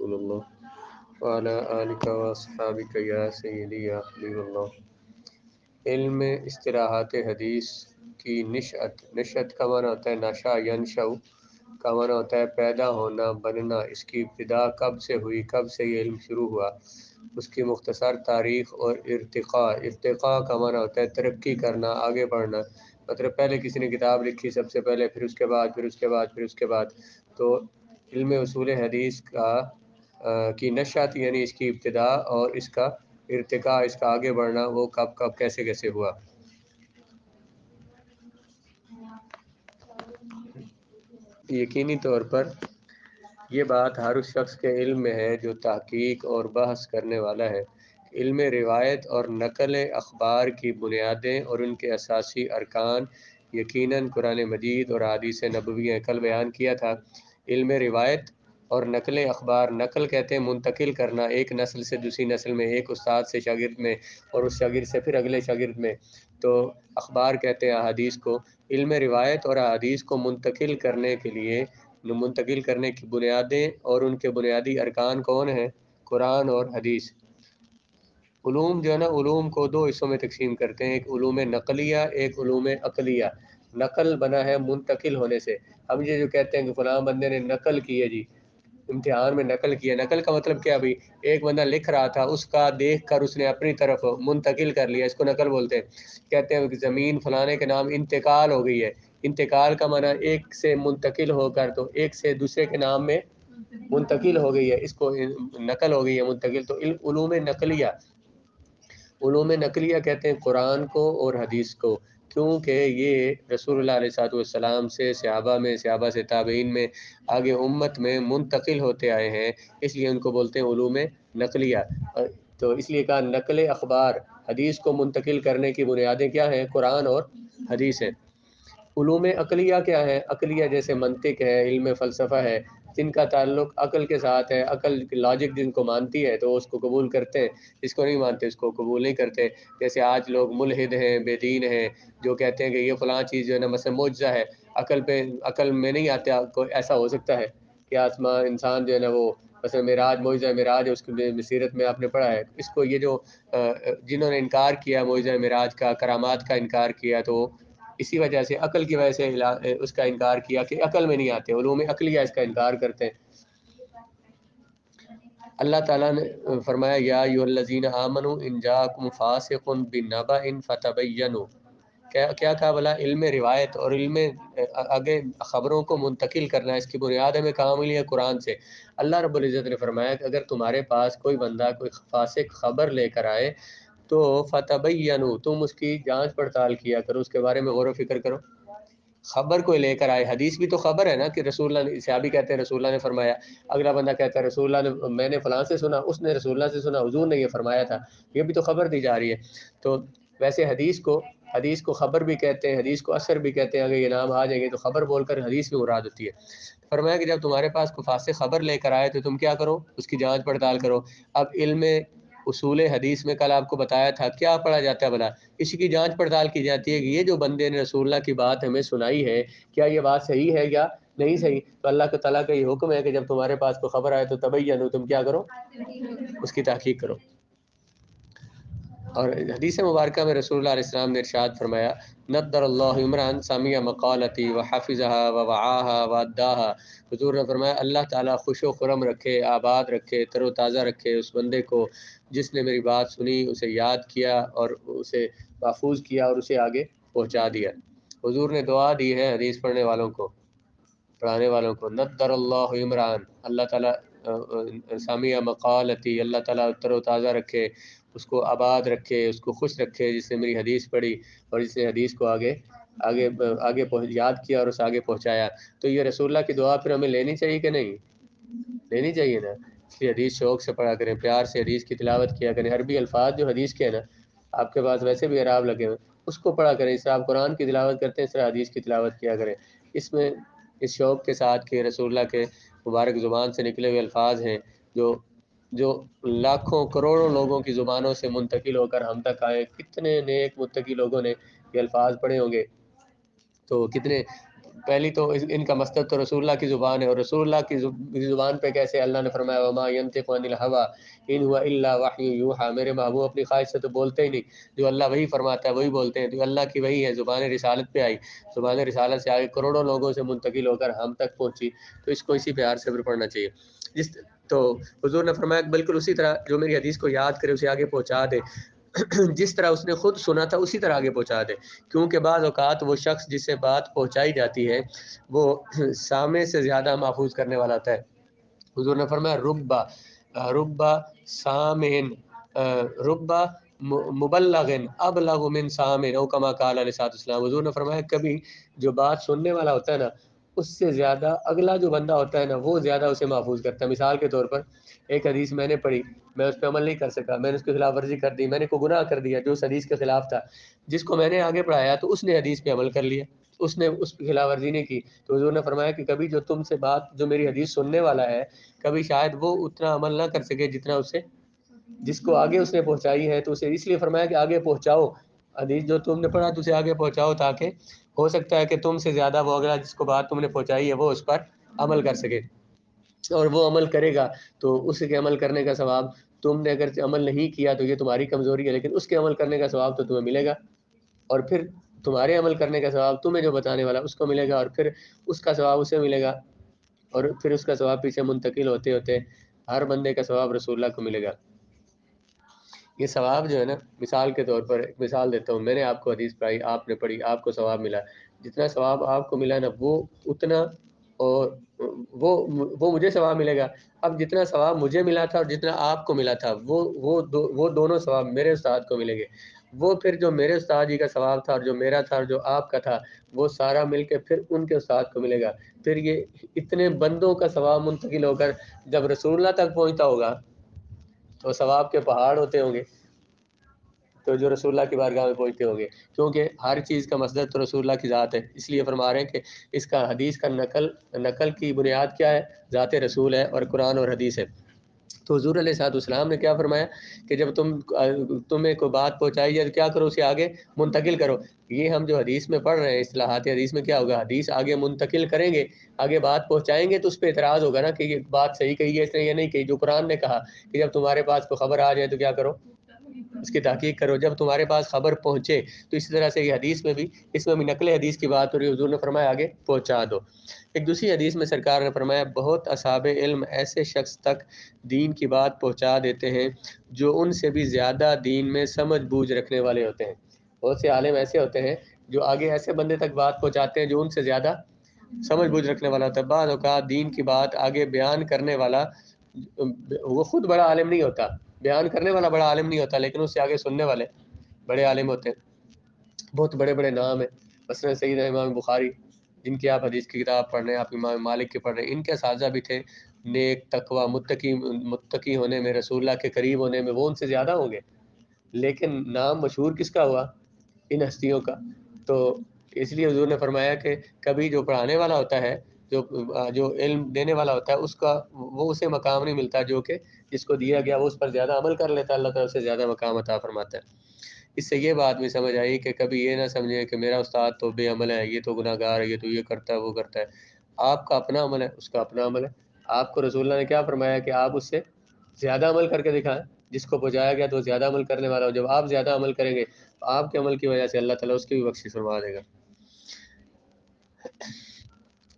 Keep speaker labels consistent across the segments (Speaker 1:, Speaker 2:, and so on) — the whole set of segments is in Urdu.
Speaker 1: رسول اللہ وعلی آلک واصحابک یا سیدی یا حبیب اللہ۔ علم اصطلاحات حدیث کی نشأت کا معنی ہوتا ہے نشا، ینشأ کا معنی ہوتا ہے پیدا ہونا، بننا۔ اس کی ابتدا کب سے ہوئی، کب سے یہ علم شروع ہوا، اس کی مختصر تاریخ اور ارتقاء کا معنی ہوتا ہے ترقی کرنا، آگے بڑھنا۔ مطلب پہلے کسی نے کتاب لکھی سب سے پہلے، پھر اس کے بعد، پھر اس کے بعد، پھر اس کے بعد۔ تو علم اصول حدیث کی نشأت یعنی اس کی ابتدا اور اس کا ارتقاء، اس کا آگے بڑھنا، وہ کب کب کیسے کیسے ہوا۔ یقینی طور پر یہ بات ہر اس شخص کے علم میں ہے جو تحقیق اور بحث کرنے والا ہے۔ علم روایت اور نقل اخبار کی بنیادیں اور ان کے اساسی ارکان یقیناً قرآن مجید اور احادیث نبوی کل بیان کیا تھا۔ علم روایت اور نقل اخبار، نقل کہتے ہیں منتقل کرنا ایک نسل سے دوسری نسل میں، ایک استاد سے شاگرد میں اور اس شاگرد سے پھر اگلے شاگرد میں۔ تو اخبار کہتے ہیں احادیث کو۔ علم روایت اور احادیث کو منتقل کرنے کی بنیادیں اور ان کے بنیادی ارکان کون ہیں؟ قرآن اور حدیث۔ علوم جو ہے نا، علوم کو دو حصوں میں تقسیم کرتے ہیں، ایک علوم نقلیہ، ایک علوم عقلیہ۔ نقل بنا ہے منتقل ہونے سے۔ ہم یہ جو کہتے ہیں کہ فلاں بندے نے نقل کی ہے، جی امتحان میں نقل کیا، نقل کا مطلب کیا بھائی؟ ایک بندہ لکھ رہا تھا، اس کا دیکھ کر اس نے اپنی طرف منتقل کر لیا، اس کو نقل بولتے ہیں۔ کہتے ہیں کہ زمین فلانے کے نام انتقال ہو گئی ہے۔ انتقال کا معنی ایک سے منتقل ہو کر، تو ایک سے دوسرے کے نام میں منتقل ہو گئی ہے، اس کو نقل ہو گئی ہے، منتقل۔ تو علوم نقلیہ، علوم نقلیہ کہتے ہیں قرآن کو اور حدیث کو، کیونکہ یہ رسول اللہ علیہ والسلام سے، صحابہ سے، تابعین میں، آگے امت میں منتقل ہوتے آئے ہیں، اس لیے ان کو بولتے ہیں علوم نقلیہ۔ تو اس لیے کہا نقل اخبار، حدیث کو منتقل کرنے کی بنیادیں کیا ہیں؟ قرآن اور حدیث ہیں۔ علوم عقلیہ کیا ہے؟ عقلیہ جیسے منطق ہے، علم فلسفہ ہے، جن کا تعلق عقل کے ساتھ ہے، عقل لاجک جن کو مانتی ہے تو اس کو قبول کرتے ہیں، جس کو نہیں مانتے اس کو قبول نہیں کرتے۔ جیسے آج لوگ ملحد ہیں، بے دین ہیں، جو کہتے ہیں کہ یہ فلاں چیز جو ہے نا مثلا معجزہ ہے، عقل میں نہیں آتا، ایسا ہو سکتا ہے کہ آسمان انسان جو ہے نا وہ مثلا معراج، معجزہ معراج، اس کی سیرت میں آپ نے پڑھا ہے۔ اس کو یہ جو جنہوں نے انکار کیا معجزہ معراج کا، کرامات کا انکار کیا، تو اسی وجہ سے عقل کی وجہ سے اس کا انکار کیا کہ عقل میں نہیں آتے، علوم عقلیہ اس کا انکار کرتے ہیں۔ اللہ تعالیٰ نے فرمایا یا ایھا الذین آمنوا ان جاءکم فاسق بنبأ فتبینوا۔ کیا کہا بلا؟ علم روایت اور علم آگے خبروں کو منتقل کرنا، اس کی بنیاد ہمیں کہاں ملی ہے؟ قرآن سے۔ اللہ رب العزت نے فرمایا کہ اگر تمہارے پاس کوئی بندہ کوئی فاسق خبر لے کر آئے تو فتبینوا، تم اس کی جانچ پڑتال کیا کرو، اس کے بارے میں غور و فکر کرو۔ خبر کوئی لے کر آئے، حدیث بھی تو خبر ہے نا، کہ رسول اللہ نے، صحابی کہتے ہیں رسول اللہ نے فرمایا، اگلا بندہ کہتا ہے رسول اللہ نے، میں نے فلاں سے سنا، اس نے رسول اللہ سے سنا، حضور نے یہ فرمایا تھا، یہ بھی تو خبر دی جا رہی ہے۔ تو ویسے حدیث کو خبر بھی کہتے ہیں، حدیث کو اثر بھی کہتے ہیں۔ اگر یہ نام آ جائیں گے تو خبر بول کر حدیث بھی مراد ہوتی ہے۔ فرمایا کہ جب تمہارے پاس کوئی فاسق خبر لے کر آئے تو تم کیا کرو؟ اس کی جانچ پڑتال کرو۔ اب علم اصول حدیث میں کل آپ کو بتایا تھا کیا پڑھا جاتا ہے بلا؟ اسی کی جانچ پڑتال کی جاتی ہے کہ یہ جو بندے نے رسول اللہ کی بات ہمیں سنائی ہے، کیا یہ بات صحیح ہے یا نہیں صحیح؟ تو اللہ تعالیٰ کا یہ حکم ہے کہ جب تمہارے پاس کوئی خبر آئے تو تبینوا، تم کیا کرو؟ اس کی تحقیق کرو۔ اور حدیث مبارکہ میں رسول اللہ علیہ السلام نے ارشاد فرمایا نضر اللہ عمران سمع مقالتی وحفظها ووعاها واداها۔ حضور نے فرمایا اللہ تعالیٰ خوش و خرم رکھے، آباد رکھے، تر و تازہ رکھے اس بندے کو جس نے میری بات سنی، اسے یاد کیا اور اسے محفوظ کیا اور اسے آگے پہنچا دیا۔ حضور نے دعا دی ہے حدیث پڑھنے والوں کو، پڑھانے والوں کو، نضر اللہ عمران، اللہ تعالیٰ سامع مقالتی، اللہ تعالیٰ تر و تازہ رکھے، اس کو آباد رکھے، اس کو خوش رکھے جس نے میری حدیث پڑھی اور جس نے حدیث کو آگے یاد کیا اور اس آگے پہنچایا۔ تو یہ رسول اللہ کی دعا پھر ہمیں لینی چاہیے کہ نہیں؟ لینی چاہیے نا۔ اس لیے حدیث شوق سے پڑھا کریں، پیار سے حدیث کی تلاوت کیا کریں، عربی الفاظ جو حدیث کے ہیں نا، آپ کے پاس ویسے بھی اعراب لگے ہوئے، اس کو پڑھا کریں۔ اس طرح آپ قرآن کی تلاوت کرتے ہیں، اس طرح حدیث کی تلاوت کیا کریں۔ اس میں اس شوق کے ساتھ کہ رسول اللہ کے مبارک زبان سے نکلے ہوئے الفاظ ہیں جو لاکھوں کروڑوں لوگوں کی زبانوں سے منتقل ہو کر ہم تک آئے۔ کتنے نیک متقی لوگوں نے یہ الفاظ پڑھے ہوں گے، تو کتنے پہلی تو ان کا مصدر تو رسول اللہ کی زبان ہے، اور رسول اللہ کی زبان پہ کیسے؟ اللہ نے فرمایا وما ينطق عن الهوى ان هو الا وحی یوحى، میرے محبوب اپنی خواہش سے تو بولتے ہی نہیں، جو اللہ وہی فرماتا ہے وہی بولتے ہیں، جو اللہ کی وہی ہے، زبان رسالت پہ آئی، زبان رسالت سے آگے کروڑوں لوگوں سے منتقل ہو کر ہم تک پہنچی، تو اس کو اسی پیار سے بھی پڑھنا چاہیے۔ جس تو حضور نے فرمایا بالکل اسی طرح جو میری حدیث کو یاد کرے اسے آگے پہنچا دے، جس طرح اس نے خود سنا تھا اسی طرح آگے پہنچا دے، کیونکہ بعض اوقات وہ شخص جس سے بات پہنچائی جاتی ہے وہ سامع سے زیادہ محفوظ کرنے والا ہوتا ہے۔ حضور نے فرمایا ربا سامعن ربا مبلغ ابلغ من سامع، او کما قال علیہ الصلوۃ والسلام، حضور نے فرمایا کبھی جو بات سننے والا ہوتا ہے نا اس سے زیادہ اگلا جو بندہ ہوتا ہے نا وہ زیادہ اسے محفوظ کرتا ہے۔ مثال کے طور پر ایک حدیث میں نے پڑھی، میں اس پہ عمل نہیں کر سکا، میں نے اس کی خلاف ورزی کر دی، میں نے کوئی گناہ کر دیا جو اس حدیث کے خلاف تھا، جس کو میں نے آگے پڑھایا تو اس نے حدیث پہ عمل کر لیا، اس نے اس کی خلاف ورزی نہیں کی، تو حضور نے فرمایا کہ کبھی جو تم سے بات جو میری حدیث سننے والا ہے کبھی شاید وہ اتنا عمل نہ کر سکے جتنا اسے جس کو آگے اس نے پہنچائی ہے، تو اسے اس لیے فرمایا کہ آگے پہنچاؤ حدیث جو تم نے پڑھا تو اسے آگے پہنچاؤ، تاکہ ہو سکتا ہے کہ تم سے زیادہ وہ اگلا جس کو بات تم نے پہنچائی ہے وہ اس پر عمل کر سکے، اور وہ عمل کرے گا تو اس کے عمل کرنے کا ثواب تم نے اگر عمل نہیں کیا تو یہ تمہاری کمزوری ہے، لیکن اس کے عمل کرنے کا ثواب تو تمہیں ملے گا، اور پھر تمہارے عمل کرنے کا ثواب تمہیں جو بتانے والا اس کو ملے گا، اور پھر اس کا ثواب اسے ملے گا، اور پھر اس کا ثواب پیچھے منتقل ہوتے ہوتے ہر بندے کا ثواب رسول اللہ کو ملے گا۔ یہ ثواب جو ہے نا، مثال کے طور پر ایک مثال دیتا ہوں، میں نے آپ کو حدیث پڑھائی، آپ نے پڑھی، آپ کو ثواب ملا، جتنا ثواب آپ کو ملا نا وہ اتنا، اور وہ مجھے ثواب ملے گا۔ اب جتنا ثواب مجھے ملا تھا اور جتنا آپ کو ملا تھا وہ دونوں ثواب میرے استاد کو ملیں گے، وہ پھر جو میرے استاد جی کا ثواب تھا اور جو میرا تھا اور جو آپ کا تھا وہ سارا مل کے پھر ان کے استاد کو ملے گا، پھر یہ اتنے بندوں کا ثواب منتقل ہو کر جب رسول اللہ تک پہنچتا ہوگا تو ثواب کے پہاڑ ہوتے ہوں گے، تو جو رسول اللہ کی بارگاہ میں پہنچتے ہوں گے، کیونکہ ہر چیز کا مصدر تو رسول اللہ کی ذات ہے، اس لیے فرما رہے ہیں کہ اس کا حدیث کا نقل کی بنیاد کیا ہے؟ ذات رسول ہے اور قرآن اور حدیث ہے۔ تو حضور علیہ الصلوۃ والسلام نے کیا فرمایا کہ جب تمہیں کوئی بات پہنچائی جائے تو کیا کرو؟ اسے آگے منتقل کرو۔ یہ ہم جو حدیث میں پڑھ رہے ہیں اصطلاحات حدیث میں کیا ہوگا؟ حدیث آگے منتقل کریں گے، آگے بات پہنچائیں گے تو اس پہ اعتراض ہوگا نا کہ یہ بات صحیح کہی ہے اس نے یہ نہیں کہی، جو قرآن نے کہا کہ جب تمہارے پاس کوئی خبر آ جائے تو کیا کرو؟ اس کی تحقیق کرو، جب تمہارے پاس خبر پہنچے تو اسی طرح سے یہ حدیث میں بھی، اس میں بھی نقل حدیث کی بات ہو رہی ہے، حضور نے فرمایا آگے پہنچا دو۔ ایک دوسری حدیث میں سرکار نے فرمایا بہت اصحاب علم ایسے شخص تک دین کی بات پہنچا دیتے ہیں جو ان سے بھی زیادہ دین میں سمجھ بوجھ رکھنے والے ہوتے ہیں۔ بہت سے عالم ایسے ہوتے ہیں جو آگے ایسے بندے تک بات پہنچاتے ہیں جو ان سے زیادہ سمجھ بوجھ رکھنے والا ہوتا ہے۔ بعض اوقات دین کی بات آگے بیان کرنے والا وہ خود بڑا عالم نہیں ہوتا، بیان کرنے والا بڑا عالم نہیں ہوتا، لیکن اس سے آگے سننے والے بڑے عالم ہوتے ہیں، بہت بڑے بڑے نام ہیں، مثلا سیدنا امام بخاری جن کی آپ حدیث کی کتاب پڑھ رہے ہیں، آپ امام مالک کی پڑھ رہے ہیں، ان کے اساتذہ بھی تھے نیک، تقوی، متقی ہونے میں، رسول اللہ کے قریب ہونے میں وہ ان سے زیادہ ہوں گے، لیکن نام مشہور کس کا ہوا؟ ان ہستیوں کا۔ تو اس لیے حضور نے فرمایا کہ کبھی جو پڑھانے والا ہوتا ہے، جو علم دینے والا ہوتا ہے، اس کا وہ اسے مقام نہیں ملتا جو کہ جس کو دیا گیا وہ اس پر زیادہ عمل کر لیتا ہے، اللہ تعالیٰ اسے زیادہ مقام عطا فرماتا ہے۔ اس سے یہ بات بھی سمجھ آئی کہ کبھی یہ نہ سمجھے کہ میرا استاد تو بے عمل ہے، یہ تو گناہ گار ہے، یہ تو یہ کرتا ہے وہ کرتا ہے۔ آپ کا اپنا عمل ہے، اس کا اپنا عمل ہے۔ آپ کو رسول اللہ نے کیا فرمایا کہ آپ اس سے زیادہ عمل کر کے دکھائیں، جس کو پہنچایا گیا تو وہ زیادہ عمل کرنے والا ہو، جب آپ زیادہ عمل کریں گے تو آپ کے عمل کی وجہ سے اللہ تعالیٰ اس کی بھی بخشش فرما دے گا۔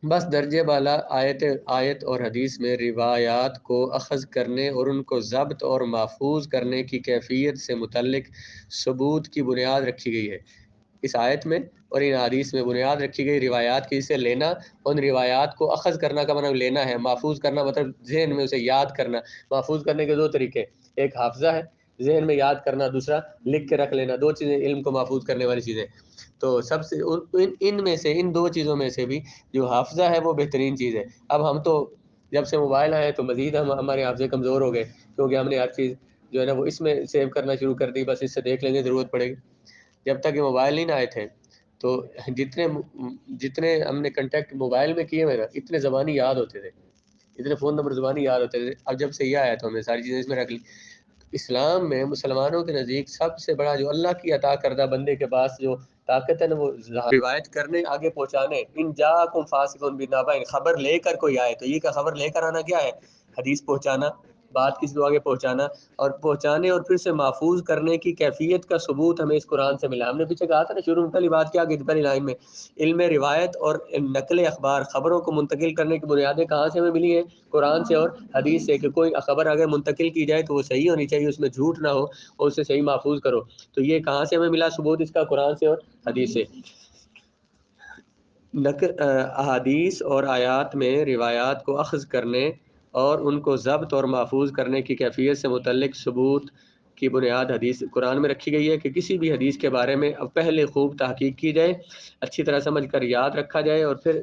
Speaker 1: بس درجے بالا آیت اور حدیث میں روایات کو اخذ کرنے اور ان کو ضبط اور محفوظ کرنے کی کیفیت سے متعلق ثبوت کی بنیاد رکھی گئی ہے۔ اس آیت میں اور ان حدیث میں بنیاد رکھی گئی روایات کی، اسے لینا، ان روایات کو اخذ کرنا کا مطلب لینا ہے، محفوظ کرنا مطلب ذہن میں اسے یاد کرنا۔ محفوظ کرنے کے دو طریقے، ایک حافظہ ہے ذہن میں یاد کرنا، دوسرا لکھ کے رکھ لینا، دو چیزیں علم کو محفوظ کرنے والی چیزیں۔ تو سب سے ان میں سے، ان دو چیزوں میں سے بھی جو حافظہ ہے وہ بہترین چیز ہے۔ اب ہم تو جب سے موبائل آئے تو مزید ہمارے حافظے کمزور ہو گئے، کیونکہ ہم نے ہر چیز جو ہے نا وہ اس میں سیو کرنا شروع کر دی، بس اس سے دیکھ لیں گے ضرورت پڑے گی۔ جب تک یہ موبائل نہیں نہ آئے تھے تو جتنے ہم نے کنٹیکٹ موبائل میں کیے ہوئے نا اتنے زبانی یاد ہوتے تھے، اتنے فون نمبر زبانی یاد ہوتے تھے۔ اب جب سے یہ آیا تو ہم نے ساری چیزیں اس میں رکھ لی۔ اسلام میں مسلمانوں کے نزدیک سب سے بڑا جو اللہ کی عطا کردہ بندے کے پاس جو طاقت ہے نا وہ روایت کرنے آگے پہنچانے. ان جاءکم فاسق بنبأ، خبر لے کر کوئی آئے تو یہ کا خبر لے کر آنا کیا ہے؟ حدیث پہنچانا، بات کسی کو آگے پہنچانا، اور پہنچانے اور پھر سے محفوظ کرنے کی کیفیت کا ثبوت ہمیں اس قرآن سے ملا. ہم نے پیچھے کہا تھا نا شروع میں پہلی بات کیا کی پہلی لائن میں، علم روایت اور نقل اخبار، خبروں کو منتقل کرنے کی بنیادیں کہاں سے ہمیں ملی ہیں؟ قرآن سے اور حدیث سے. کہ کوئی خبر اگر منتقل کی جائے تو وہ صحیح ہونی چاہیے، اس میں جھوٹ نہ ہو اور اسے صحیح محفوظ کرو. تو یہ کہاں سے ہمیں ملا ثبوت اس کا؟ قرآن سے اور حدیث سے. احادیث اور آیات میں روایات کو اخذ کرنے اور ان کو ضبط اور محفوظ کرنے کی کیفیت سے متعلق ثبوت کی بنیاد حدیث قرآن میں رکھی گئی ہے کہ کسی بھی حدیث کے بارے میں پہلے خوب تحقیق کی جائے، اچھی طرح سمجھ کر یاد رکھا جائے، اور پھر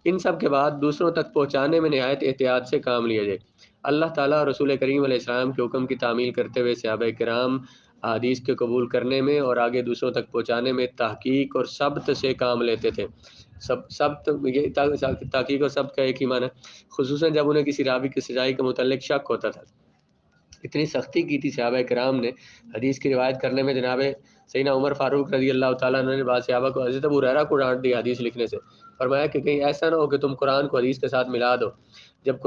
Speaker 1: ان سب کے بعد دوسروں تک پہنچانے میں نہایت احتیاط سے کام لیا جائے. اللہ تعالیٰ اور رسول کریم علیہ السلام کے حکم کی تعمیل کرتے ہوئے صحابہ کرام حدیث کے قبول کرنے میں اور آگے دوسروں تک پہنچانے میں تحقیق اور ثبت سے کام لیتے تھے. ثبت، یہ تحقیق اور ثبت کا ایک ہی معنی، خصوصاً جب انہیں کسی راوی کی سچائی کے متعلق شک ہوتا تھا. اتنی سختی کی تھی صحابہ کرام نے حدیث کی روایت کرنے میں. جناب سیدنا عمر فاروق رضی اللہ تعالیٰ عنہ نے بعض صحابہ کو حضرت ابو ہریرہ کو ڈانٹ دیا حدیث لکھنے سے. فرمایا کہ کہیں ایسا نہ ہو کہ تم قرآن کو حدیث کے ساتھ ملا دو. جب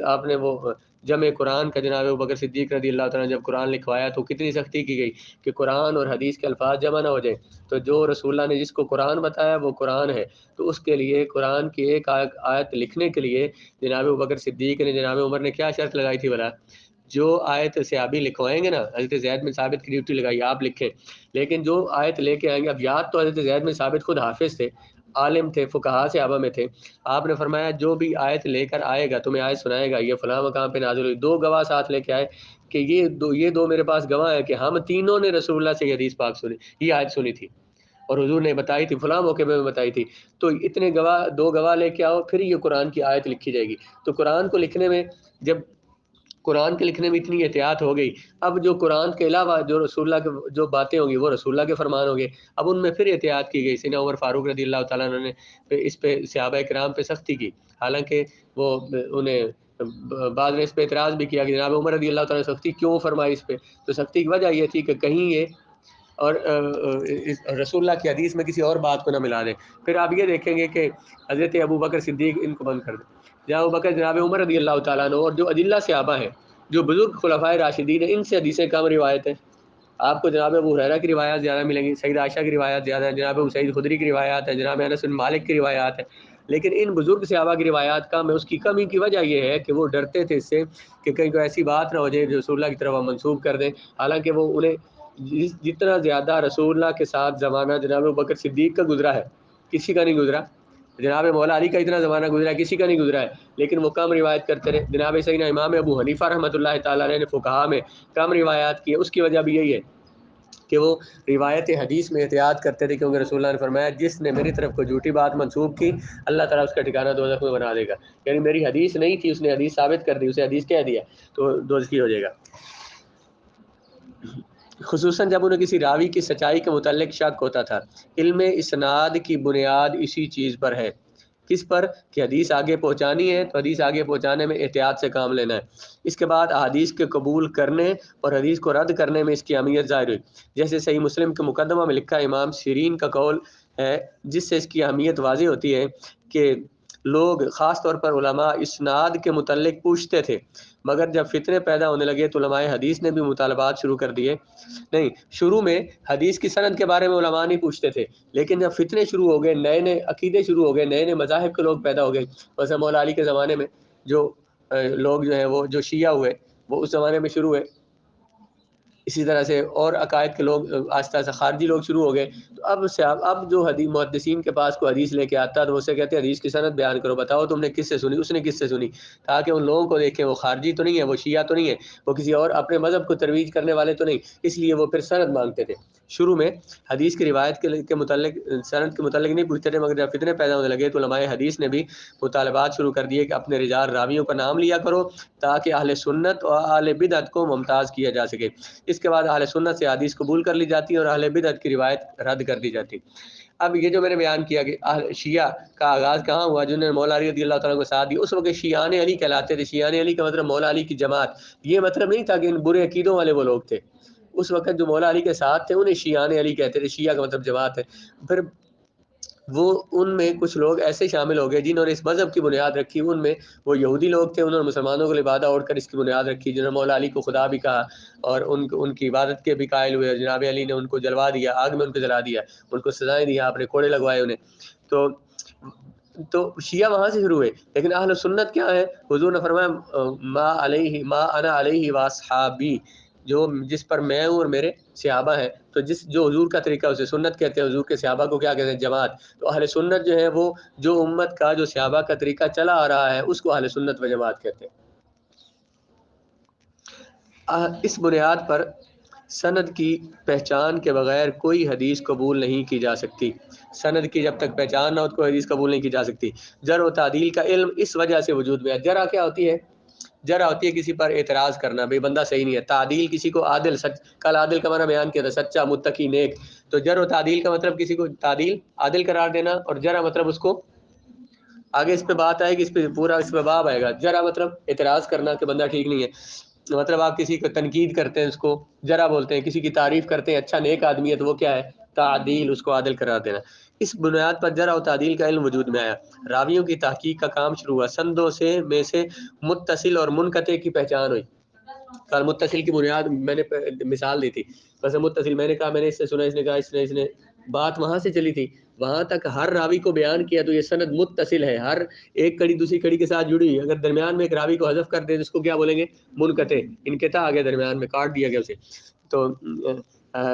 Speaker 1: آپ نے وہ جمع قرآن کا جناب ابوبکر صدیق رضی اللہ تعالیٰ نے جب قرآن لکھوایا تو کتنی سختی کی گئی کہ قرآن اور حدیث کے الفاظ جمع نہ ہو جائیں. تو جو رسول اللہ نے جس کو قرآن بتایا وہ قرآن ہے، تو اس کے لیے قرآن کی ایک آیت لکھنے کے لیے جناب ابوبکر صدیق نے جناب عمر نے کیا شرط لگائی تھی بلا؟ جو آیت صحابی لکھوائیں گے نا، حضرت زید بن ثابت کی ڈیوٹی لگائی آپ لکھیں، لیکن جو آیت لے کے آئیں گے، اب یاد تو حضرت زید بن ثابت خود حافظ تھے، عالم تھے، فقہاء صحابہ میں تھے. آپ نے فرمایا جو بھی آیت لے کر آئے گا تمہیں آیت سنائے گا، یہ فلاں مقام پہ نازل ہوئی. دو گواہ ساتھ لے کے آئے کہ یہ دو میرے پاس گواہ ہیں کہ ہم تینوں نے رسول اللہ سے یہ حدیث پاک سنی، یہ آیت سنی تھی اور حضور نے بتائی تھی، فلاں موقع پہ بتائی تھی. تو اتنے گواہ، دو گواہ لے کے آؤ، پھر یہ قرآن کی آیت لکھی جائے گی. تو قرآن کو لکھنے میں، جب قرآن کے لکھنے میں اتنی احتیاط ہو گئی، اب جو قرآن کے علاوہ جو رسول اللہ کے جو باتیں ہوں گی وہ رسول اللہ کے فرمان ہوں گے. اب ان میں پھر احتیاط کی گئی. سیدنا عمر فاروق رضی اللہ تعالیٰ عنہ نے اس پہ صحابہ کرام پہ سختی کی، حالانکہ وہ انہیں بعد میں اس پہ اعتراض بھی کیا کہ جناب عمر رضی اللہ تعالیٰ نے سختی کیوں فرمائی اس پہ؟ تو سختی کی وجہ یہ تھی کہ کہیں یہ اور رسول اللہ کی حدیث میں کسی اور بات کو نہ ملا دیں. پھر آپ یہ دیکھیں گے کہ حضرت ابوبکر صدیق ان کو بند کر دیں. جناب ابوبکر، جناب عمر رضی اللہ تعالیٰ عنہ اور جو اجلہ صحابہ ہیں، جو بزرگ خلفائے راشدین ہیں، ان سے حدیثیں کم روایت ہیں. آپ کو جناب ابو ہریرہ کی روایات زیادہ ملیں گی، سید عائشہ کی روایات زیادہ ہیں، جناب ابو سعید خدری کی روایات ہیں، جناب انس بن مالک کی روایات ہیں. لیکن ان بزرگ صحابہ کی روایات کم ہے. اس کی کمی کی وجہ یہ ہے کہ وہ ڈرتے تھے اس سے کہ کہیں کوئی ایسی بات نہ ہو جائے جو رسول اللہ کی طرف ہم منسوب کر دیں. حالانکہ وہ انہیں جتنا زیادہ رسول اللہ کے ساتھ زمانہ جناب ابوبکر صدیق کا گزرا ہے، کسی کا نہیں گزرا. جناب مولا علی کا اتنا زمانہ گزرا ہے، کسی کا نہیں گزرا ہے، لیکن وہ کم روایت کرتے رہے. جناب سیدنا امام ابو حنیفہ رحمۃ اللہ تعالیٰ علیہ نے فقہاء میں کم روایات کی ہے. اس کی وجہ بھی یہی ہے کہ وہ روایت حدیث میں احتیاط کرتے تھے، کیونکہ رسول اللہ نے فرمایا جس نے میری طرف کوئی جھوٹی بات منسوب کی اللہ تعالیٰ اس کا ٹھکانہ دوزخ میں بنا دے گا. یعنی میری حدیث نہیں تھی، اس نے حدیث ثابت کر دی، اسے حدیث کہہ دیا تو دوزخی ہو جائے گا. خصوصاً جب انہیں کسی راوی کی سچائی کے متعلق شک ہوتا تھا. علم اسناد کی بنیاد اسی چیز پر ہے. کس پر؟ کہ حدیث آگے پہنچانی ہے تو حدیث آگے پہنچانے میں احتیاط سے کام لینا ہے. اس کے بعد احادیث کے قبول کرنے اور حدیث کو رد کرنے میں اس کی اہمیت ظاہر ہوئی. جیسے صحیح مسلم کے مقدمہ میں لکھا امام سیرین کا قول ہے، جس سے اس کی اہمیت واضح ہوتی ہے کہ لوگ خاص طور پر علماء اسناد کے متعلق پوچھتے تھے، مگر جب فتنے پیدا ہونے لگے تو علماء حدیث نے بھی مطالبات شروع کر دیے. نہیں، شروع میں حدیث کی سند کے بارے میں علماء نہیں پوچھتے تھے، لیکن جب فتنے شروع ہو گئے، نئے نئے عقیدے شروع ہو گئے، نئے نئے مذاہب کے لوگ پیدا ہو گئے. ویسے مولا علی کے زمانے میں جو لوگ جو ہیں وہ جو شیعہ ہوئے وہ اس زمانے میں شروع ہوئے. اسی طرح سے اور عقائد کے لوگ آہستہ آہستہ خارجی لوگ شروع ہو گئے. تو اب جو حدیث محدثین کے پاس کوئی حدیث لے کے آتا ہے تو وہ سے کہتے ہیں حدیث کی سند بیان کرو، بتاؤ تم نے کس سے سنی، اس نے کس سے سنی، تاکہ ان لوگوں کو دیکھیں وہ خارجی تو نہیں ہے، وہ شیعہ تو نہیں ہے، وہ کسی اور اپنے مذہب کو ترویج کرنے والے تو نہیں. اس لیے وہ پھر سند مانگتے تھے. شروع میں حدیث کی روایت کے متعلق سند کے متعلق نہیں پوچھتے تھے، مگر جب فتنے پیدا ہونے لگے تو علماء حدیث نے بھی مطالبات شروع کر دیے کہ اپنے رجال راویوں کا نام لیا کرو تاکہ اہل سنت اور اہل بدعت کو ممتاز کیا جا سکے. اس کے بعد اہل سنت سے حدیث قبول کر لی جاتی ہے اور اہل بدعت کی روایت رد کر دی جاتی. اب یہ جو میں نے بیان کیا کہ شیعہ کا آغاز کہاں ہوا، جنہوں نے مولا علی رضی اللہ تعالیٰ کو ساتھ دیا، اس وقت شیعان علی کہلاتے تھے. شیعان علی کا مطلب مولا علی کی جماعت، یہ مطلب نہیں تھا کہ ان برے عقیدوں والے وہ لوگ تھے. اس وقت جو مولا علی کے ساتھ تھے انہیں شیعان علی کہتے تھے، شیعہ کا مطلب جماعت ہے. پھر وہ ان میں کچھ لوگ ایسے شامل ہو گئے جنہوں نے اس مذہب کی بنیاد رکھی. ان میں وہ یہودی لوگ تھے، انہوں نے مسلمانوں کو لبادہ اوڑھ کر اس کی بنیاد رکھی، جنہوں نے مولا علی کو خدا بھی کہا اور ان کی عبادت کے بھی قائل ہوئے. جناب علی نے ان کو جلوا دیا، آگ میں ان کو جلا دیا، ان کو سزائیں دی، آپ نے کوڑے لگوائے انہیں. تو شیعہ وہاں سے شروع ہوئے. لیکن اہل سنت کیا ہے؟ حضور نے فرمایا ما انا علیہ واصحابی، جو جس پر میں ہوں اور میرے صحابہ ہیں. تو جو حضور کا طریقہ اسے سنت کہتے ہیں. حضور کے صحابہ کو کیا کہتے ہیں؟ جماعت. تو اہل سنت جو ہے وہ جو امت کا جو صحابہ کا طریقہ چلا آ رہا ہے اس کو اہل سنت و جماعت کہتے ہیں. اس بنیاد پر سند کی پہچان کے بغیر کوئی حدیث قبول نہیں کی جا سکتی. سند کی جب تک پہچان نہ ہو تو کوئی حدیث قبول نہیں کی جا سکتی. جرح و تعدیل کا علم اس وجہ سے وجود میں ہے. جرح کیا ہوتی ہے؟ جرح ہوتی ہے کسی پر اعتراض کرنا، بھئی بندہ صحیح نہیں ہے. تعدیل کسی کو عادل، کل عادل کا معنی بیان کیا تھا، سچا، متقی، نیک. تو جرح و تعدیل کا مطلب کسی کو تعدیل عادل قرار دینا، اور جرح مطلب اس کو آگے اس پہ بات آئے گی، اس پہ پورا اس پہ باب آئے گا. جرح مطلب اعتراض کرنا کہ بندہ ٹھیک نہیں ہے. مطلب آپ کسی کو تنقید کرتے ہیں اس کو جرح بولتے ہیں. کسی کی تعریف کرتے ہیں اچھا نیک آدمی ہے تو وہ کیا ہے؟ تعدیل، اس کو عادل قرار دینا. اس بنیاد پر جرح و تعدیل کا علم وجود میں آیا. راویوں کی تحقیق کا کام شروع ہوا. سندوں میں سے متصل اور منقطع کی پہچان ہوئی. کل متصل کی بنیاد میں نے مثال دی تھی. بس متصل میں نے کہا میں نے اس سے سنا، اس نے کہا اس نے بات وہاں سے چلی تھی وہاں تک ہر راوی کو بیان کیا تو یہ سند متصل ہے. ہر ایک کڑی دوسری کڑی کے ساتھ جڑی ہوئی. اگر درمیان میں ایک راوی کو حذف کر دیں تو اس کو کیا بولیں گے؟ منقطع. انقطاع آ گیا، درمیان میں کاٹ دیا گیا اسے. تو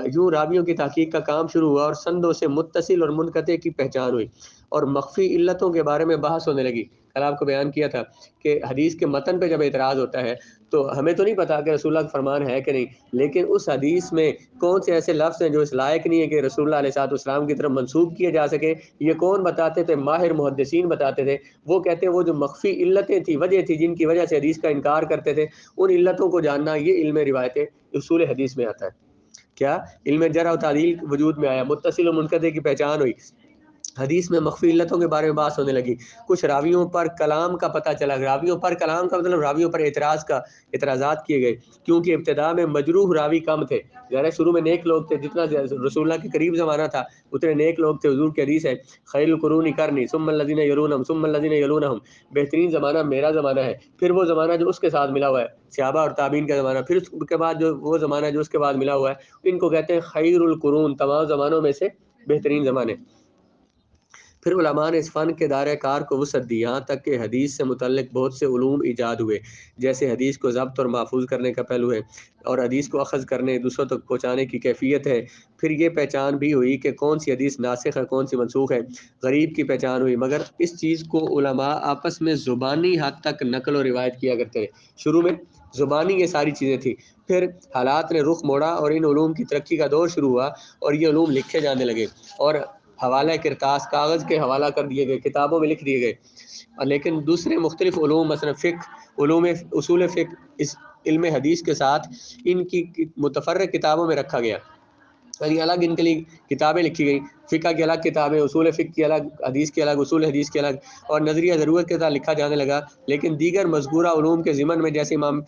Speaker 1: یوں راویوں کی تحقیق کا کام شروع ہوا اور سندوں سے متصل اور منقطع کی پہچان ہوئی اور مخفی علتوں کے بارے میں بحث ہونے لگی. کل آپ کو بیان کیا تھا کہ حدیث کے متن پہ جب اعتراض ہوتا ہے تو ہمیں تو نہیں پتا کہ رسول اللہ کا فرمان ہے کہ نہیں، لیکن اس حدیث میں کون سے ایسے لفظ ہیں جو اس لائق نہیں ہے کہ رسول اللہ علیہ الصلوۃ والسلام کی طرف منسوب کیے جا سکے. یہ کون بتاتے تھے؟ ماہر محدثین بتاتے تھے. وہ کہتے ہیں وہ جو مخفی علتیں تھیں، وجہ تھی جن کی وجہ سے حدیث کا انکار کرتے تھے، ان علتوں کو جاننا یہ علم روایت اصول حدیث میں آتا ہے. کیا علم جرح و تعدیل وجود میں آیا، متصل و منقطع کی پہچان ہوئی، حدیث میں مخفی علتوں کے بارے میں بات ہونے لگی. کچھ راویوں پر کلام کا پتہ چلا. راویوں پر کلام کا مطلب راویوں پر اعتراضات کیے گئے، کیونکہ ابتدا میں مجروح راوی کم تھے. ظاہر شروع میں نیک لوگ تھے، جتنا رسول اللہ کے قریب زمانہ تھا اتنے نیک لوگ تھے. حضور کی حدیث ہے خیر القرون قرنی ثم الذین یلونہم ثم الذین یلونہم، بہترین زمانہ میرا زمانہ ہے، پھر وہ زمانہ جو اس کے ساتھ ملا ہوا ہے صحابہ اور تابعین کا زمانہ، پھر اس کے بعد جو وہ زمانہ جو اس کے بعد ملا ہوا ہے، ان کو کہتے ہیں خیر القرون، تمام زمانوں میں سے بہترین زمانے. پھر علماء نے اس فن کے دائرہ کار کو وسعت دی، یہاں تک کہ حدیث سے متعلق بہت سے علوم ایجاد ہوئے، جیسے حدیث کو ضبط اور محفوظ کرنے کا پہلو ہے، اور حدیث کو اخذ کرنے، دوسروں تک پہنچانے کی کیفیت ہے. پھر یہ پہچان بھی ہوئی کہ کون سی حدیث ناسخ ہے، کون سی منسوخ ہے. غریب کی پہچان ہوئی، مگر اس چیز کو علماء آپس میں زبانی حد تک نقل و روایت کیا کرتے تھے. شروع میں زبانی یہ ساری چیزیں تھیں، پھر حالات نے رخ موڑا اور ان علوم کی ترقی کا دور شروع ہوا اور یہ علوم لکھے جانے لگے اور حوالہ کرتاس، کاغذ کے حوالہ کر دیے گئے، کتابوں میں لکھ دیے گئے. لیکن دوسرے مختلف علوم مثلا فقہ، علوم اصول فقہ، اس علم حدیث کے ساتھ ان کی متفرق کتابوں میں رکھا گیا، یعنی الگ ان کے لیے کتابیں لکھی گئیں. فقہ کی الگ کتابیں، اصول فقہ کی الگ، حدیث کی الگ، اصول حدیث کی الگ، اور نظریہ ضرورت کے ساتھ لکھا جانے لگا. لیکن دیگر مذکورہ علوم کے ضمن میں جیسے امام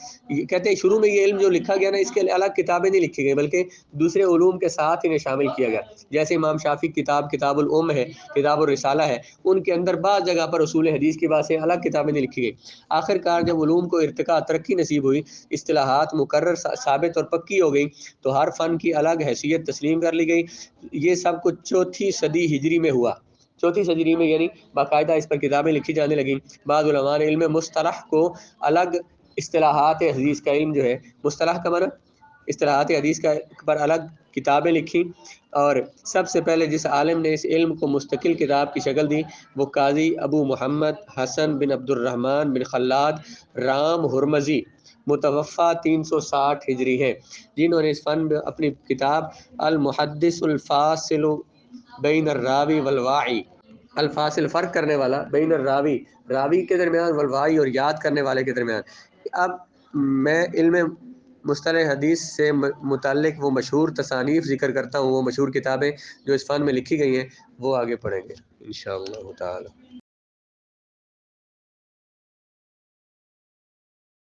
Speaker 1: کہتے ہیں شروع میں یہ علم جو لکھا گیا نا، اس کے الگ کتابیں نہیں لکھی گئی بلکہ دوسرے علوم کے ساتھ انہیں شامل کیا گیا. جیسے امام شافعی کتاب الام ہے، کتاب الرسالہ ہے، ان کے اندر بعض جگہ پر اصول حدیث کی بات سے الگ کتابیں نہیں لکھی گئی. آخر کار جب علوم کو ارتقاء ترقی نصیب ہوئی، اصطلاحات مقرر ثابت اور پکی ہو گئی، تو ہر فن کی الگ حیثیت تسلیم کر لی گئی. یہ سب کچھ چوتھی صدی ہجری میں ہوا. چوتھی صدی میں یعنی باقاعدہ اس پر کتابیں لکھی جانے لگیں. بعض علماء نے علم مصطلح کو الگ، اصطلاحات حدیث کا علم جو ہے، مصطلح کا معنی اصطلاحات حدیث کا پر الگ کتابیں لکھی. اور سب سے پہلے جس عالم نے اس علم کو مستقل کتاب کی شکل دی وہ قاضی ابو محمد حسن بن عبد الرحمن بن خلاد رام ہرمزی، متوفہ 360 ہجری ہے، جنہوں نے اس فن میں اپنی کتاب المحدث الفاصل بین الراوی والواعی، الفاصل فرق کرنے والا، بین الراوی راوی کے درمیان، والواعی اور یاد کرنے والے کے درمیان. اب میں علم مصطلح حدیث سے متعلق وہ مشہور تصانیف ذکر کرتا ہوں، وہ مشہور کتابیں جو اس فن میں لکھی گئی ہیں، وہ آگے پڑھیں گے انشاءاللہ تعالی.